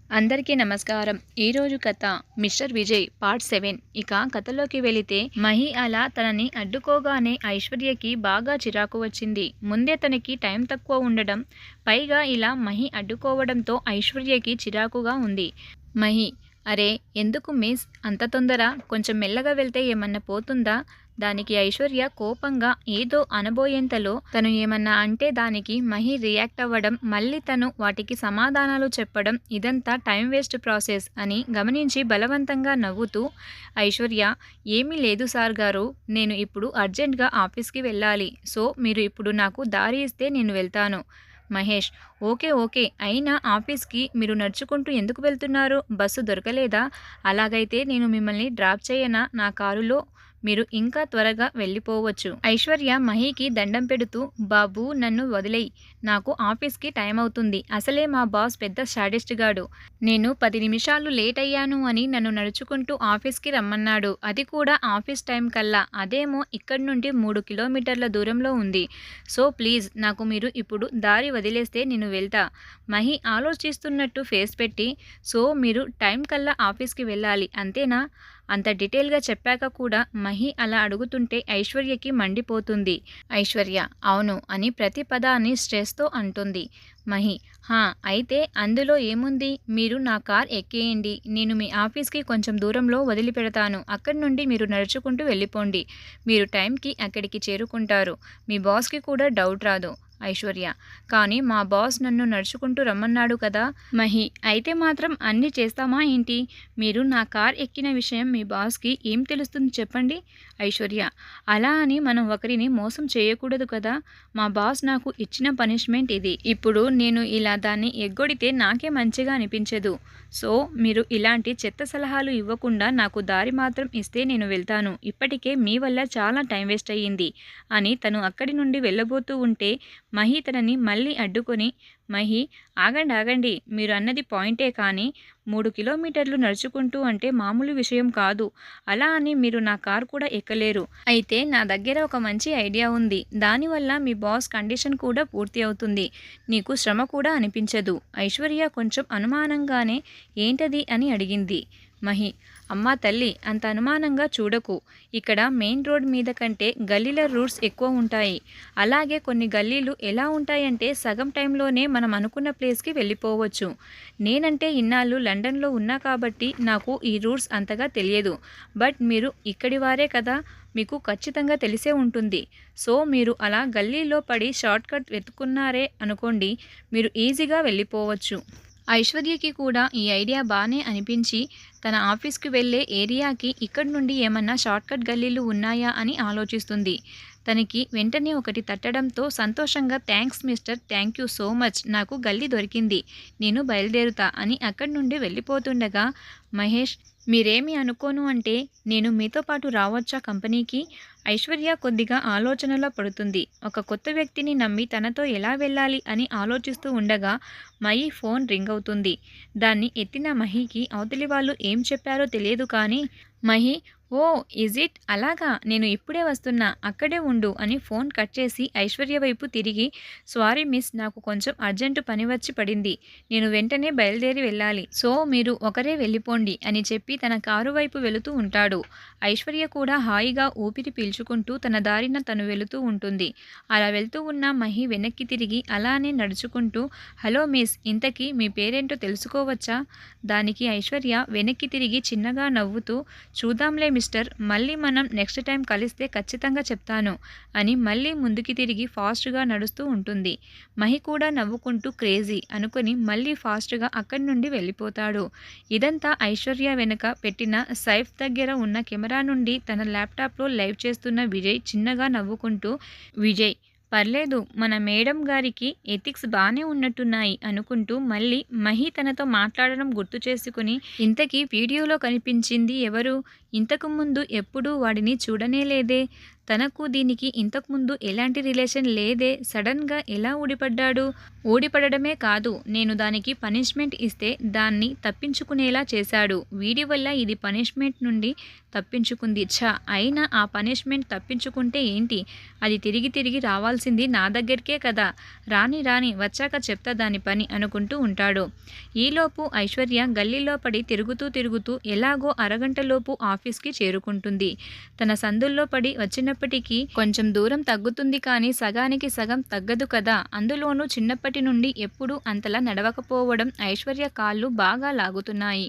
అందరికీ నమస్కారం. ఈరోజు కథ మిస్టర్ విజయ్ పార్ట్ 7. ఇక కథలోకి వెళితే మహి అలా తనని అడ్డుకోగానే ఐశ్వర్యకి బాగా చిరాకు వచ్చింది. ముందే తనకి టైం తక్కువ ఉండడం, పైగా ఇలా మహి అడ్డుకోవడంతో ఐశ్వర్యకి చిరాకుగా ఉంది. మహి, అరే ఎందుకు మిస్ అంత తొందర? కొంచెం మెల్లగా వెళ్తే ఏమన్నా పోతుందా? దానికి ఐశ్వర్య కోపంగా ఏదో అనబోయేంతలో తను ఏమన్నా అంటే దానికి మహి రియాక్ట్ అవ్వడం, మళ్ళీ తను వాటికి సమాధానాలు చెప్పడం, ఇదంతా టైం వేస్ట్ ప్రాసెస్ అని గమనించి బలవంతంగా నవ్వుతూ, ఐశ్వర్య, ఏమీ లేదు సార్ గారు, నేను ఇప్పుడు అర్జెంట్గా ఆఫీస్కి వెళ్ళాలి. సో మీరు ఇప్పుడు నాకు దారి ఇస్తే నేను వెళ్తాను. మహేష్, ఓకే ఓకే, అయినా ఆఫీస్కి మీరు నడుచుకుంటూ ఎందుకు వెళ్తున్నారు? బస్సు దొరకలేదా? అలాగైతే నేను మిమ్మల్ని డ్రాప్ చేయనా? నా కారులో మీరు ఇంకా త్వరగా వెళ్ళిపోవచ్చు. ఐశ్వర్య మహికి దండం పెడుతూ, బాబు నన్ను వదిలేయ్, నాకు ఆఫీస్కి టైం అవుతుంది. అసలే మా బాస్ పెద్ద శాడిస్ట్ గాడు. నేను 10 నిమిషాలు లేట్ అయ్యాను అని నన్ను నడుచుకుంటూ ఆఫీస్కి రమ్మన్నాడు. అది కూడా ఆఫీస్ టైం కల్లా. అదేమో ఇక్కడి నుండి 3 కిలోమీటర్ల దూరంలో ఉంది. సో ప్లీజ్ నాకు మీరు ఇప్పుడు దారి వదిలేస్తే నేను వెళ్తా. మహి ఆలోచిస్తున్నట్టు ఫేస్ పెట్టి, సో మీరు టైం కల్లా ఆఫీస్కి వెళ్ళాలి అంతేనా? అంత డీటెయిల్గా చెప్పాక కూడా మహి అలా అడుగుతుంటే ఐశ్వర్యకి మండిపోతుంది. ఐశ్వర్య, అవును అని ప్రతి పదాన్ని స్ట్రెస్తో అంటుంది. మహి, హా, అయితే అందులో ఏముంది? మీరు నా కార్ ఎక్కేయండి, నేను మీ ఆఫీస్కి కొంచెం దూరంలో వదిలిపెడతాను. అక్కడి నుండి మీరు నడుచుకుంటూ వెళ్ళిపోండి. మీరు టైంకి అక్కడికి చేరుకుంటారు. మీ బాస్కి కూడా డౌట్ రాదు. ఐశ్వర్య, కానీ మా బాస్ నన్ను నడుచుకుంటూ రమ్మన్నాడు కదా. మహి, అయితే మాత్రం అన్నీ చేస్తామా ఏంటి? మీరు నా కార్ ఎక్కిన విషయం మీ బాస్కి ఏం తెలుస్తుంది చెప్పండి. ఐశ్వర్య, అలా అని మనం ఒకరిని మోసం చేయకూడదు కదా. మా బాస్ నాకు ఇచ్చిన పనిష్మెంట్ ఇది. ఇప్పుడు నేను ఇలా దాన్ని ఎగ్గొడితే నాకే మంచిగా అనిపించదు. సో మీరు ఇలాంటి చెత్త సలహాలు ఇవ్వకుండా నాకు దారి మాత్రం ఇస్తే నేను వెళ్తాను. ఇప్పటికే మీ వల్ల చాలా టైం వేస్ట్ అయ్యింది అని తను అక్కడి నుండి వెళ్ళబోతూ ఉంటే మహి తనని మళ్ళీ అడ్డుకొని, మహి, ఆగండి ఆగండి, మీరు అన్నది పాయింటే, కానీ 3 కిలోమీటర్లు నడుచుకుంటూ అంటే మామూలు విషయం కాదు. అలా అని మీరు నా కారు కూడా ఎక్కలేరు. అయితే నా దగ్గర ఒక మంచి ఐడియా ఉంది. దానివల్ల మీ బాస్ కండిషన్ కూడా పూర్తి అవుతుంది. నీకు శ్రమ కూడా అనిపించదు. ఐశ్వర్య కొంచెం అనుమానంగానే ఏంటది అని అడిగింది. మహి, అమ్మా తల్లి, అంత అనుమానంగా చూడకు. ఇక్కడ మెయిన్ రోడ్ మీద కంటే గల్లీల రూట్స్ ఎక్కువ ఉంటాయి. అలాగే కొన్ని గల్లీలు ఎలా ఉంటాయంటే సగం టైంలోనే మనం అనుకున్న ప్లేస్కి వెళ్ళిపోవచ్చు. నేనంటే ఇన్నాళ్ళు లండన్లో ఉన్నా కాబట్టి నాకు ఈ రూట్స్ అంతగా తెలియదు. బట్ మీరు ఇక్కడి వారే కదా, మీకు ఖచ్చితంగా తెలిసే ఉంటుంది. సో మీరు అలా గల్లీలో పడి షార్ట్కట్ వెతుకున్నారే అనుకోండి, మీరు ఈజీగా వెళ్ళిపోవచ్చు. ఐశ్వర్యకి కూడా ఈ ఐడియా బాగానే అనిపించి తన ఆఫీస్కి వెళ్ళే ఏరియాకి ఇక్కడి నుండి ఏమన్నా షార్ట్కట్ గల్లీలు ఉన్నాయా అని ఆలోచిస్తుంది. తనకి వెంటనే ఒకటి తట్టడంతో సంతోషంగా, thanks mister, thank you so much, నాకు గల్లీ దొరికింది, నేను బయలుదేరుతా అని అక్కడి నుండి వెళ్ళిపోతుండగా, మహేష్, మీరేమి అనుకోను అంటే నేను మీతో పాటు రావచ్చా కంపెనీకి? ఐశ్వర్య కొద్దిగా ఆలోచనలో పడుతుంది. ఒక కొత్త వ్యక్తిని నమ్మి తనతో ఎలా వెళ్ళాలి అని ఆలోచిస్తూ ఉండగా మహి ఫోన్ రింగ్ అవుతుంది. దాన్ని ఎత్తిన మహికి అవతలి వాళ్ళు ఏం చెప్పారో తెలియదు కానీ, మహి, ఓ ఈజ్ ఇట్, అలాగా, నేను ఇప్పుడే వస్తున్నా, అక్కడే ఉండు అని ఫోన్ కట్ చేసి ఐశ్వర్య వైపు తిరిగి, సారీ మిస్, నాకు కొంచెం అర్జెంటు పని వచ్చి పడింది, నేను వెంటనే బయలుదేరి వెళ్ళాలి. సో మీరు ఒకరే వెళ్ళిపోండి అని చెప్పి తన కారు వైపు వెళుతూ ఉంటాడు. ఐశ్వర్య కూడా హాయిగా ఊపిరి పీల్చుకుంటూ తన దారిన తను వెళుతూ ఉంటుంది. అలా వెళ్తూ ఉన్న మహి వెనక్కి తిరిగి అలానే నడుచుకుంటూ, హలో మిస్, ఇంతకీ మీ పేరేంటో తెలుసుకోవచ్చా? దానికి ఐశ్వర్య వెనక్కి తిరిగి చిన్నగా నవ్వుతూ, చూద్దాంలే మిస్టర్, మళ్ళీ మనం నెక్స్ట్ టైం కలిస్తే ఖచ్చితంగా చెప్తాను అని మళ్ళీ ముందుకి తిరిగి ఫాస్ట్గా నడుస్తూ ఉంటుంది. మహి కూడా నవ్వుకుంటూ క్రేజీ అనుకుని మళ్ళీ ఫాస్ట్గా అక్కడి నుండి వెళ్ళిపోతాడు. ఇదంతా ఐశ్వర్య వెనుక పెట్టిన సైఫ్ దగ్గర ఉన్న కెమెరా నుండి తన ల్యాప్టాప్లో లైవ్ చేస్తున్న విజయ్ చిన్నగా నవ్వుకుంటూ, విజయ్, పర్లేదు, మన మేడం గారికి ఎథిక్స్ బాగానే ఉన్నట్టున్నాయి అనుకుంటూ మళ్ళీ మహి తనతో మాట్లాడడం గుర్తు చేసుకుని, ఇంతకీ వీడియోలో కనిపించింది ఎవరు? ఇంతకు ముందు ఎప్పుడూ వాడిని చూడనే లేదే. తనకు దీనికి ఇంతకుముందు ఎలాంటి రిలేషన్ లేదే, సడన్గా ఎలా ఊడిపడ్డాడు? ఊడిపడడమే కాదు, నేను దానికి పనిష్మెంట్ ఇస్తే దాన్ని తప్పించుకునేలా చేశాడు. వీడి వల్ల ఇది పనిష్మెంట్ నుండి తప్పించుకుంది. అయినా ఆ పనిష్మెంట్ తప్పించుకుంటే ఏంటి, అది తిరిగి తిరిగి రావాల్సింది నా దగ్గరికే కదా. రాని రాని వచ్చాక చెప్తా దాని పని అనుకుంటూ ఉంటాడు. ఈలోపు ఐశ్వర్య గల్లీలో పడి తిరుగుతూ తిరుగుతూ ఎలాగో అరగంటలోపు ఆఫీస్కి చేరుకుంటుంది. తన సందుల్లో పడి వచ్చినప్పటికీ కొంచెం దూరం తగ్గుతుంది కానీ సగానికి సగం తగ్గదు కదా. అందులోనూ చిన్నప్పటి నుండి ఎప్పుడూ అంతలా నడవకపోవడం ఐశ్వర్య కాళ్ళు బాగా లాగుతున్నాయి.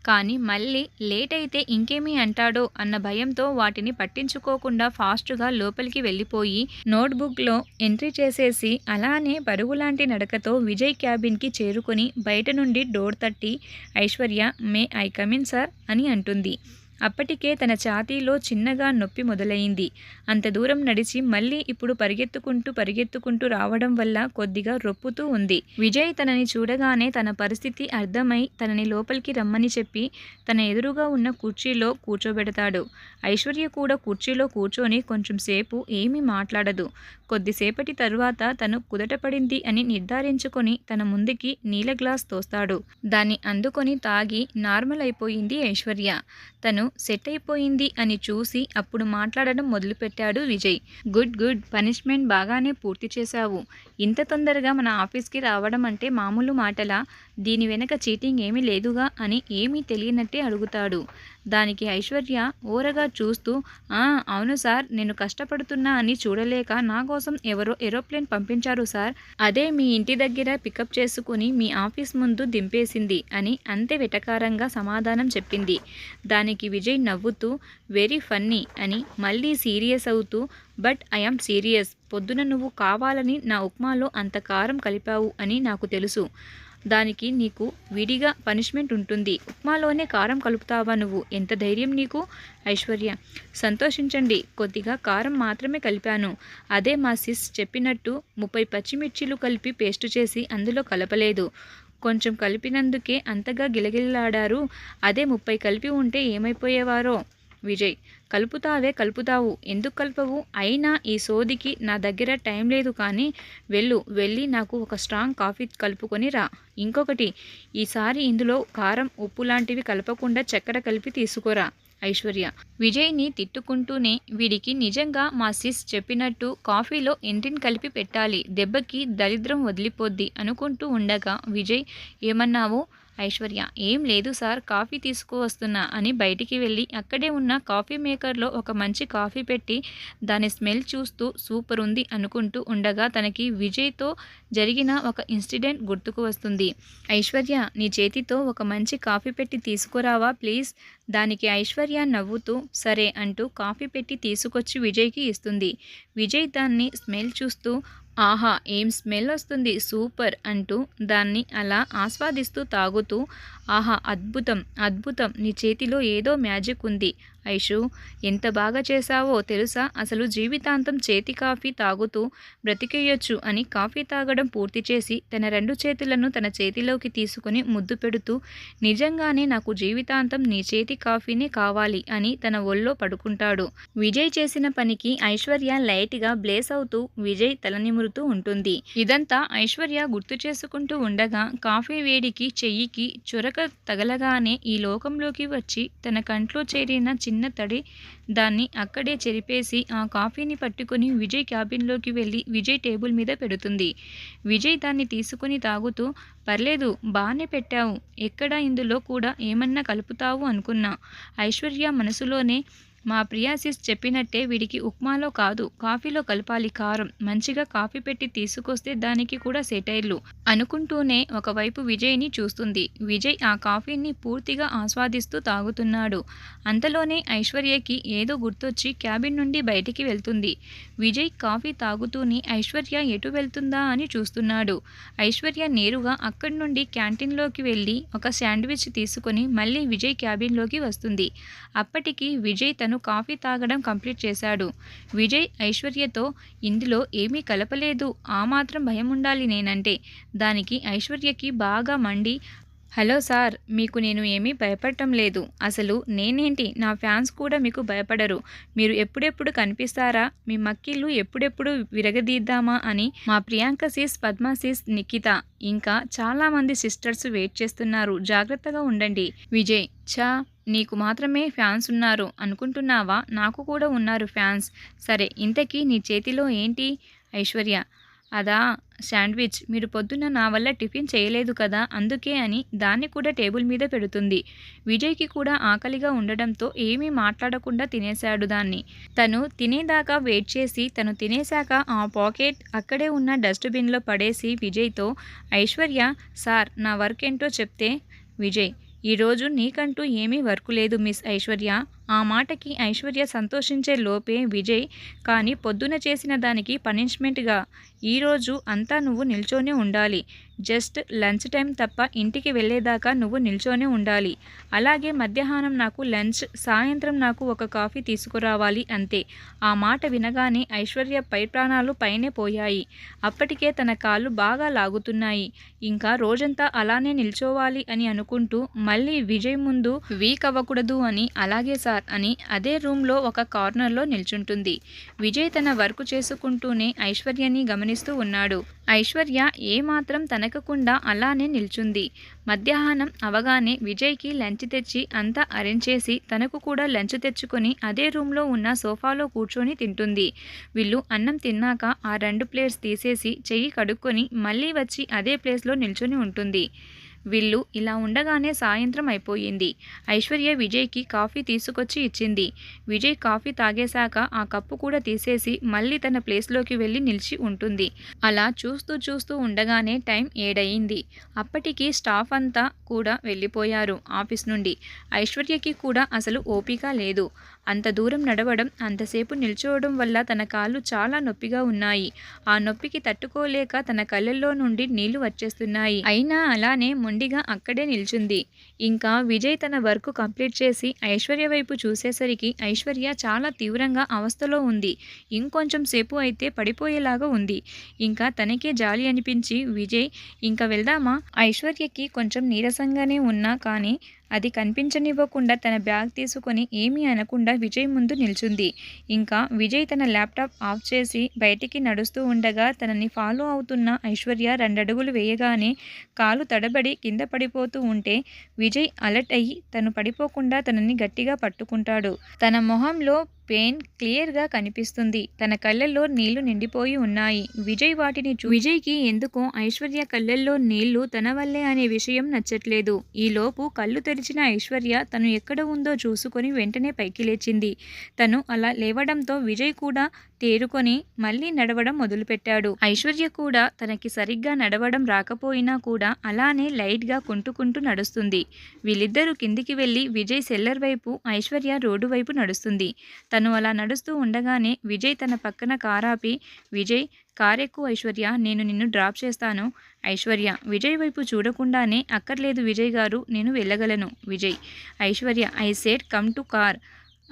కానీ మళ్ళీ లేట్ అయితే ఇంకేమీ అంటాడో అన్న భయంతో వాటిని పట్టించుకోకుండా ఫాస్టుగా లోపలికి వెళ్ళిపోయి నోట్బుక్లో ఎంట్రీ చేసేసి అలానే పరుగులాంటి నడకతో విజయ్ క్యాబిన్కి చేరుకొని బయట నుండి డోర్ తట్టి, Aishwarya, may I come in sir అని అంటుంది. అప్పటికే తన ఛాతీలో చిన్నగా నొప్పి మొదలైంది. అంత దూరం నడిచి మళ్ళీ ఇప్పుడు పరిగెత్తుకుంటూ రావడం వల్ల కొద్దిగా రొప్పుతూ ఉంది. విజయ్ తనని చూడగానే తన పరిస్థితి అర్థమై తనని లోపలికి రమ్మని చెప్పి తన ఎదురుగా ఉన్న కుర్చీలో కూర్చోబెడతాడు. ఐశ్వర్య కూడా కుర్చీలో కూర్చొని కొంచెం సేపు ఏమీ మాట్లాడదు. కొద్దిసేపటి తరువాత తను కుదటపడింది అని నిర్ధారించుకొని తన ముందుకి నీళ్ళ గ్లాస్ తోస్తాడు. దాన్ని అందుకొని తాగి నార్మల్ అయిపోయింది ఐశ్వర్య. తను సెట్ అయిపోయింది అని చూసి అప్పుడు మాట్లాడడం మొదలుపెట్టాడు విజయ్. గుడ్ గుడ్, పనిష్మెంట్ బాగానే పూర్తి చేశావు. ఇంత తొందరగా మన ఆఫీస్కి రావడం అంటే మామూలు మాటలా? దీని వెనక చీటింగ్ ఏమీ లేదుగా అని ఏమీ తెలియనట్టే అడుగుతాడు. దానికి ఐశ్వర్య ఓరగా చూస్తూ, అవును సార్, నేను కష్టపడుతున్నా అని చూడలేక నా కోసం ఎవరో ఏరోప్లేన్ పంపించారు సార్. అదే మీ ఇంటి దగ్గర పికప్ చేసుకుని మీ ఆఫీస్ ముందు దింపేసింది అని అంతే వెటకారంగా సమాధానం చెప్పింది. దానికి విజయ్ నవ్వుతూ వెరీ ఫన్నీ అని మళ్ళీ సీరియస్ అవుతూ, బట్ ఐఎమ్ సీరియస్. పొద్దున నువ్వు కావాలని నా ఉప్మాలో అంత కారం కలిపావు అని నాకు తెలుసు. దానికి నీకు విడిగా పనిష్మెంట్ ఉంటుంది. ఉప్మాలోనే కారం కలుపుతావా నువ్వు? ఎంత ధైర్యం నీకు? ఐశ్వర్య, సంతోషించండి, కొద్దిగా కారం మాత్రమే కలిపాను. అదే మా సిస్ చెప్పినట్టు 30 పచ్చిమిర్చీలు కలిపి పేస్టు చేసి అందులో కలపలేదు. కొంచెం కలిపినందుకే అంతగా గిలగిల్లాడారు. అదే 30 కలిపి ఉంటే ఏమైపోయేవారో. విజయ్, కలుపుతావు, ఎందుకు కలపవు? అయినా ఈ సోదికి నా దగ్గర టైం లేదు కానీ వెళ్ళి నాకు ఒక స్ట్రాంగ్ కాఫీ కలుపుకొని రా. ఇంకొకటి, ఈసారి ఇందులో కారం, ఉప్పు లాంటివి కలపకుండా చక్కెర కలిపి తీసుకురా. ఐశ్వర్య విజయ్ని తిట్టుకుంటూనే, వీడికి నిజంగా మా సిస్ చెప్పినట్టు కాఫీలో ఎంట్రీని కలిపి పెట్టాలి, దెబ్బకి దరిద్రం వదిలిపోద్ది అనుకుంటూ ఉండగా విజయ్, ఏమన్నావు? ఐశ్వర్య, ఏం లేదు సార్, కాఫీ తీసుకువస్తున్నా అని బయటికి వెళ్ళి అక్కడే ఉన్న కాఫీ మేకర్లో ఒక మంచి కాఫీ పెట్టి దాని స్మెల్ చూస్తూ సూపర్ ఉంది అనుకుంటూ ఉండగా తనకి విజయ్తో జరిగిన ఒక ఇన్సిడెంట్ గుర్తుకు వస్తుంది. ఐశ్వర్య, నీ చేతితో ఒక మంచి కాఫీ పెట్టి తీసుకురావా ప్లీజ్. దానికి ఐశ్వర్య నవ్వుతూ సరే అంటూ కాఫీ పెట్టి తీసుకొచ్చి విజయ్కి ఇస్తుంది. విజయ్ దాన్ని స్మెల్ చూస్తూ, ఆహా, ఏం స్మెల్ వస్తుంది, సూపర్ అంటూ దాన్ని అలా ఆస్వాదిస్తూ తాగుతూ, ఆహా, అద్భుతం, నీ చేతిలో ఏదో మ్యాజిక్ ఉంది ఐషు, ఎంత బాగా చేశావో తెలుసా, అసలు జీవితాంతం చేతి కాఫీ తాగుతూ బ్రతికేయొచ్చు అని కాఫీ తాగడం పూర్తి చేసి తన 2 చేతులను తన చేతిలోకి తీసుకుని ముద్దు పెడుతూ, నిజంగానే నాకు జీవితాంతం నీ చేతి కాఫీనే కావాలి అని తన ఒళ్ళో పడుకుంటాడు. విజయ్ చేసిన పనికి ఐశ్వర్య లైట్గా బ్లేస్ అవుతూ విజయ్ తలనిమురుతూ ఉంటుంది. ఇదంతా ఐశ్వర్య గుర్తు చేసుకుంటూ ఉండగా కాఫీ వేడికి చెయ్యికి చొరక తగలగానే ఈ లోకంలోకి వచ్చి తన కంట్లో చేరిన చిన్న తడి దాన్ని అక్కడే చెరిపేసి ఆ కాఫీని పట్టుకుని విజయ్ క్యాబిన్లోకి వెళ్ళి విజయ్ టేబుల్ మీద పెడుతుంది. విజయ్ దాన్ని తీసుకుని తాగుతూ, పర్లేదు, బాగానే పెట్టావు, ఎక్కడ ఇందులో కూడా ఏమన్నా కలుపుతావు అనుకున్నా. ఐశ్వర్య మనసులోనే, మా ప్రియాసిస్ చెప్పినట్టే వీడికి ఉప్మాలో కాదు కాఫీలో కలపాలి కారం, మంచిగా కాఫీ పెట్టి తీసుకొస్తే దానికి కూడా సెటైర్లు అనుకుంటూనే ఒకవైపు విజయ్ని చూస్తుంది. విజయ్ ఆ కాఫీని పూర్తిగా ఆస్వాదిస్తూ తాగుతున్నాడు. అంతలోనే ఐశ్వర్యకి ఏదో గుర్తొచ్చి క్యాబిన్ నుండి బయటికి వెళ్తుంది. విజయ్ కాఫీ తాగుతూనే ఐశ్వర్య ఎటు వెళ్తుందా అని చూస్తున్నాడు. ఐశ్వర్య నేరుగా అక్కడి నుండి క్యాంటీన్లోకి వెళ్ళి ఒక శాండ్విచ్ తీసుకొని మళ్ళీ విజయ్ క్యాబిన్లోకి వస్తుంది. అప్పటికి విజయ్ తను కాఫీ తాగడం కంప్లీట్ చేశాడు. విజయ్ ఐశ్వర్యతో, ఇందులో ఏమీ కలపలేదు, ఆ మాత్రం భయం ఉండాలి నేనంటే. దానికి ఐశ్వర్యకి బాగా మండి, హలో సార్, మీకు నేను ఏమీ భయపడటం లేదు. అసలు నేనేంటి, నా ఫ్యాన్స్ కూడా మీకు భయపడరు. మీరు ఎప్పుడెప్పుడు కనిపిస్తారా, మీ మక్కిళ్ళు ఎప్పుడెప్పుడు విరగదీద్దామా అని మా ప్రియాంక సిస్, పద్మ సిస్, నిఖిత ఇంకా చాలామంది సిస్టర్స్ వెయిట్ చేస్తున్నారు. జాగ్రత్తగా ఉండండి. విజయ్: ఛా, నీకు మాత్రమే ఫ్యాన్స్ ఉన్నారు అనుకుంటున్నావా? నాకు కూడా ఉన్నారు ఫ్యాన్స్. సరే, ఇంతకీ నీ చేతిలో ఏంటి? ఐశ్వర్య: అదా, శాండ్విచ్. మీరు పొద్దున్న నా వల్ల టిఫిన్ చేయలేదు కదా, అందుకే అని దాన్ని కూడా టేబుల్ మీద పెడుతుంది. విజయ్కి కూడా ఆకలిగా ఉండడంతో ఏమీ మాట్లాడకుండా తినేశాడు దాన్ని. తను తినేదాకా వెయిట్ చేసి తను తినేశాక ఆ పాకెట్ అక్కడే ఉన్న డస్ట్బిన్లో పడేసి విజయ్తో: ఐశ్వర్య, సార్ నా వర్క్ ఏంటో చెప్తే. విజయ్: ఈరోజు నీకంటూ ఏమీ వర్క్ లేదు మిస్ ఐశ్వర్య. ఆ మాటకి ఐశ్వర్య సంతోషించే లోపే విజయ్: కానీ పొద్దున చేసిన దానికి పనిష్మెంట్గా ఈరోజు అంతా నువ్వు నిల్చోనే ఉండాలి. జస్ట్ లంచ్ టైం తప్ప ఇంటికి వెళ్ళేదాకా నువ్వు నిల్చోనే ఉండాలి. అలాగే మధ్యాహ్నం నాకు లంచ్, సాయంత్రం నాకు ఒక కాఫీ తీసుకురావాలి, అంతే. ఆ మాట వినగానే ఐశ్వర్య పై ప్రాణాలు పైనే పోయాయి. అప్పటికే తన కాళ్ళు బాగా లాగుతున్నాయి. ఇంకా రోజంతా అలానే నిల్చోవాలి అని అనుకుంటూ మళ్ళీ విజయ్ ముందు వీక్ అవ్వకూడదు అని అలాగే సార్ అని అదే రూమ్లో ఒక కార్నర్లో నిల్చుంటుంది. విజయ్ తన వర్క్ చేసుకుంటూనే ఐశ్వర్యని గమనిస్తూ ఉన్నాడు. ఐశ్వర్య ఏమాత్రం తనకకుండా అలానే నిల్చుంది. మధ్యాహ్నం అవగానే విజయ్కి లంచ్ తెచ్చి అంతా అరేంజ్ చేసి తనకు కూడా లంచ్ తెచ్చుకొని అదే రూమ్లో ఉన్న సోఫాలో కూర్చొని తింటుంది. వీళ్ళు అన్నం తిన్నాక ఆ 2 ప్లేట్స్ తీసేసి చెయ్యి కడుక్కొని మళ్ళీ వచ్చి అదే ప్లేస్లో నిల్చొని ఉంటుంది. వీళ్ళు ఇలా ఉండగానే సాయంత్రం అయిపోయింది. ఐశ్వర్య విజయ్కి కాఫీ తీసుకొచ్చి ఇచ్చింది. విజయ్ కాఫీ తాగేశాక ఆ కప్పు కూడా తీసేసి మళ్ళీ తన ప్లేస్లోకి వెళ్ళి నిలిచి ఉంటుంది. అలా చూస్తూ చూస్తూ ఉండగానే టైం 7 అయింది. అప్పటికి స్టాఫ్ అంతా కూడా వెళ్ళిపోయారు ఆఫీస్ నుండి. ఐశ్వర్యకి కూడా అసలు ఓపిక లేదు. అంత దూరం నడవడం, అంతసేపు నిల్చోవడం వల్ల తన కాళ్ళు చాలా నొప్పిగా ఉన్నాయి. ఆ నొప్పికి తట్టుకోలేక తన కళ్ళల్లో నుండి నీళ్లు వచ్చేస్తున్నాయి. అయినా అలానే మొండిగా అక్కడే నిల్చుంది. ఇంకా విజయ్ తన వర్క్ కంప్లీట్ చేసి ఐశ్వర్య వైపు చూసేసరికి ఐశ్వర్య చాలా తీవ్రంగా అవస్థలో ఉంది. ఇంకొంచెం సేపు అయితే పడిపోయేలాగా ఉంది. ఇంకా తనకే జాలి అనిపించి విజయ్: ఇంకా వెళ్దామా? ఐశ్వర్యకి కొంచెం నీరసంగానే ఉన్నా కానీ అది కనిపించనివ్వకుండా తన బ్యాగ్ తీసుకొని ఏమీ అనకుండా విజయ్ ముందు నిల్చుంది. ఇంకా విజయ్ తన ల్యాప్టాప్ ఆఫ్ చేసి బయటికి నడుస్తూ ఉండగా తనని ఫాలో అవుతున్న ఐశ్వర్య 2 అడుగులు వేయగానే కాలు తడబడి కింద పడిపోతూ ఉంటే విజయ్ అలర్ట్ అయ్యి తను పడిపోకుండా తనని గట్టిగా పట్టుకుంటాడు. తన మొహంలో పెయిన్ క్లియర్గా కనిపిస్తుంది. తన కళ్ళల్లో నీళ్లు నిండిపోయి ఉన్నాయి. విజయ్ వాటిని విజయ్కి ఎందుకో ఐశ్వర్య కళ్ళల్లో నీళ్లు తన వల్లే అనే విషయం నచ్చట్లేదు. ఈలోపు కళ్ళు తెరిచిన ఐశ్వర్య తను ఎక్కడ ఉందో చూసుకొని వెంటనే పైకి లేచింది. తను అలా లేవడంతో విజయ్ కూడా తేరుకొని మళ్ళీ నడవడం మొదలుపెట్టాడు. ఐశ్వర్య కూడా తనకి సరిగ్గా నడవడం రాకపోయినా కూడా అలానే లైట్గా కుంటుకుంటూ నడుస్తుంది. వీళ్ళిద్దరూ కిందికి వెళ్ళి విజయ్ సెల్లర్ వైపు, ఐశ్వర్య రోడ్డు వైపు నడుస్తుంది. తను అలా నడుస్తూ ఉండగానే విజయ్ తన పక్కన కారాపి: విజయ్, కారెక్కు ఐశ్వర్య, నేను నిన్ను డ్రాప్ చేస్తాను. ఐశ్వర్య విజయ్ వైపు చూడకుండానే: అక్కర్లేదు విజయ్ గారు, నేను వెళ్ళగలను. Vijay: Aishwarya, I said come to car.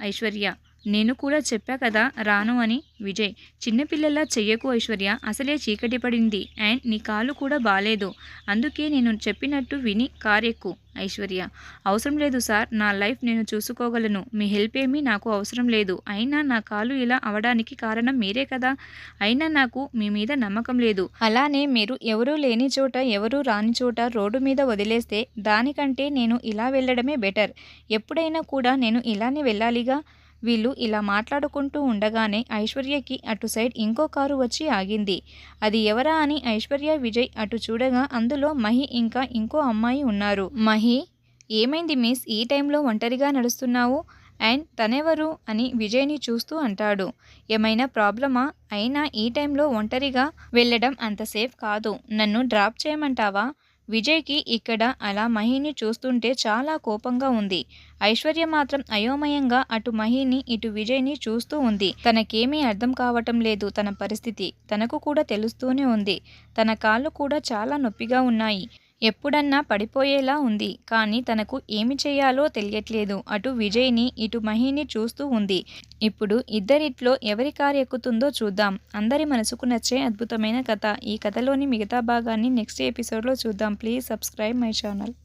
Aishwarya: నేను కూడా చెప్పా కదా రాను అని. విజయ్: చిన్నపిల్లలా చెయ్యకు ఐశ్వర్య, అసలే చీకటి పడింది అండ్ నీ కాలు కూడా బాలేదు. అందుకే నేను చెప్పినట్టు విని కారెక్కు. ఐశ్వర్య: అవసరం లేదు సార్, నా లైఫ్ నేను చూసుకోగలను. మీ హెల్ప్ ఏమీ నాకు అవసరం లేదు. అయినా నా కాలు ఇలా అవడానికి కారణం మీరే కదా. అయినా నాకు మీ మీద నమ్మకం లేదు. అలానే మీరు ఎవరూ లేని చోట, ఎవరూ రాని చోట రోడ్డు మీద వదిలేస్తే దానికంటే నేను ఇలా వెళ్ళడమే బెటర్. ఎప్పుడైనా కూడా నేను ఇలానే వెళ్ళాలిగా. వీళ్ళు ఇలా మాట్లాడుకుంటూ ఉండగానే ఐశ్వర్యకి అటు సైడ్ ఇంకో కారు వచ్చి ఆగింది. అది ఎవరా అని ఐశ్వర్య, విజయ్ అటు చూడగా అందులో మహి ఇంకా ఇంకో అమ్మాయి ఉన్నారు. మహి: ఏమైంది మిస్, ఈ టైంలో ఒంటరిగా నడుస్తున్నావు? అండ్ తనెవరు అని విజయ్ని చూస్తూ అంటాడు. ఏమైనా ప్రాబ్లమా? అయినా ఈ టైంలో ఒంటరిగా వెళ్ళడం అంత సేఫ్ కాదు. నన్ను డ్రాప్ చేయమంటావా? విజయ్కి ఇక్కడ అలా మహిని చూస్తుంటే చాలా కోపంగా ఉంది. ఐశ్వర్య మాత్రం అయోమయంగా అటు మహిని ఇటు విజయ్ని చూస్తూ ఉంది. తనకేమీ అర్థం కావటం లేదు తన పరిస్థితి. తనకు కూడా తెలుస్తూనే ఉంది. తన కాళ్ళు కూడా చాలా నొప్పిగా ఉన్నాయి. ఎప్పుడన్నా పడిపోయేలా ఉంది. కానీ తనకు ఏమి చేయాలో తెలియట్లేదు. అటు విజయ్ని ఇటు మహిని చూస్తూ ఉంది. ఇప్పుడు ఇద్దరిట్లో ఎవరి కారు ఎక్కుతుందో చూద్దాం. అందరి మనసుకు నచ్చే అద్భుతమైన కథ. ఈ కథలోని మిగతా భాగాన్ని నెక్స్ట్ ఎపిసోడ్లో చూద్దాం. Please subscribe my channel.